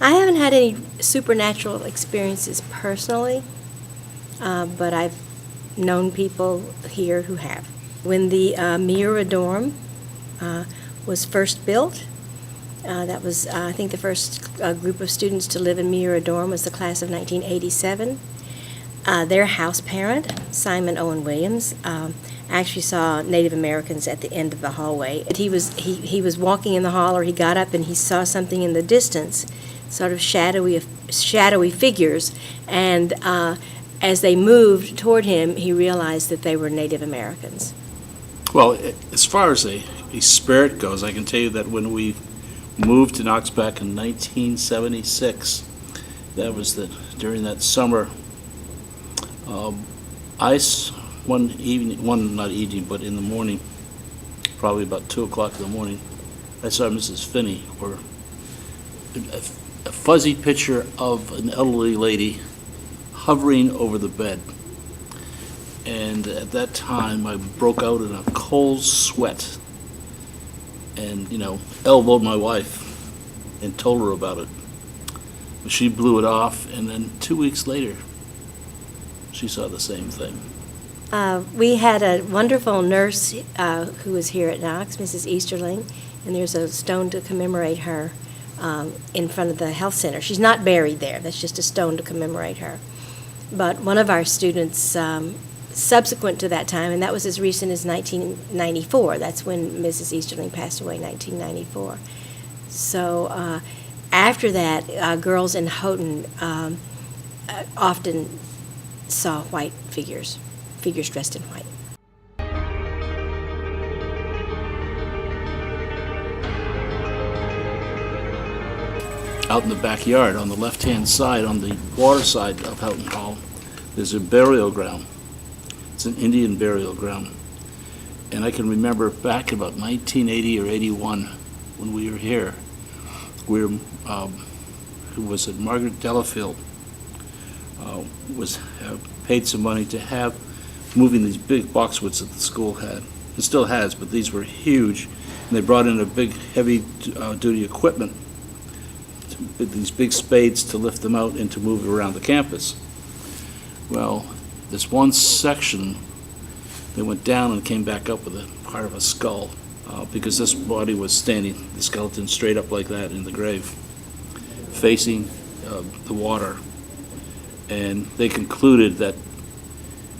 I haven't had any supernatural experiences personally, but I've known people here who have. When the Miura dorm was first built, that was, I think, the first group of students to live in Miura dorm was the class of 1987. Their house parent, Simon Owen Williams, actually saw Native Americans at the end of the hallway. He was walking in the hall, or he got up and he saw something in the distance, sort of shadowy figures, and as they moved toward him, he realized that they were Native Americans. Well, as far as a spirit goes, I can tell you that when we moved to Knox back in 1976, that was during that summer. Not evening, but in the morning, probably about 2 o'clock in the morning, I saw Mrs. Finney, or a fuzzy picture of an elderly lady hovering over the bed. And at that time, I broke out in a cold sweat and, elbowed my wife and told her about it. She blew it off, and then 2 weeks later, she saw the same thing. We had a wonderful nurse who was here at Knox, Mrs. Easterling, and there's a stone to commemorate her in front of the health center. She's not buried there. That's just a stone to commemorate her. But one of our students, subsequent to that time, and that was as recent as 1994, that's when Mrs. Easterling passed away, 1994. So after that, girls in Houghton often saw white figures dressed in white. Out in the backyard, on the left-hand side, on the water side of Houghton Hall, there's a burial ground. It's an Indian burial ground. And I can remember back about 1980 or 81, when we were here, who was it, Margaret Delafield, was paid some money to have moving these big boxwoods that the school had. It still has, but these were huge. And they brought in a big, heavy-duty equipment, these big spades to lift them out and to move around the campus. Well, this one section, they went down and came back up with a part of a skull because this body was standing, the skeleton straight up like that in the grave, facing the water. And they concluded that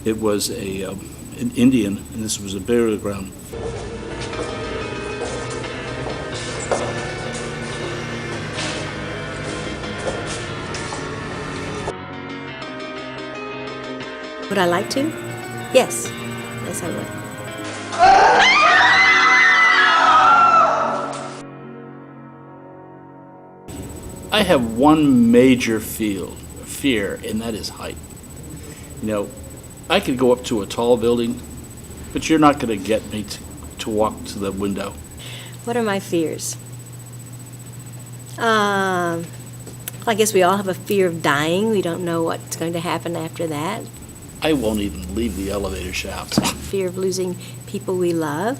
it was an Indian, and this was a burial ground. Would I like to? Yes. Yes, I would. I have one major fear, and that is height. I could go up to a tall building, but you're not going to get me to walk to the window. What are my fears? I guess we all have a fear of dying. We don't know what's going to happen after that. I won't even leave the elevator shaft. Fear of losing people we love.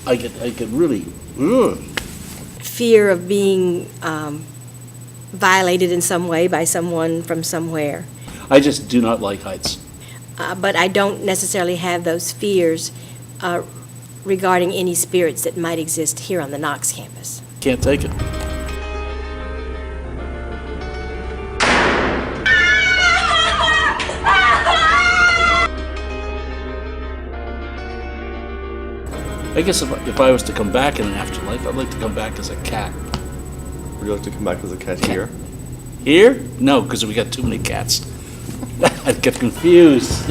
I could really... Ugh. Fear of being violated in some way by someone from somewhere. I just do not like heights. But I don't necessarily have those fears regarding any spirits that might exist here on the Knox campus. Can't take it. I guess if I was to come back in an afterlife, I'd like to come back as a cat. Would you like to come back as a cat here? Here? No, because we got too many cats. I'd get confused.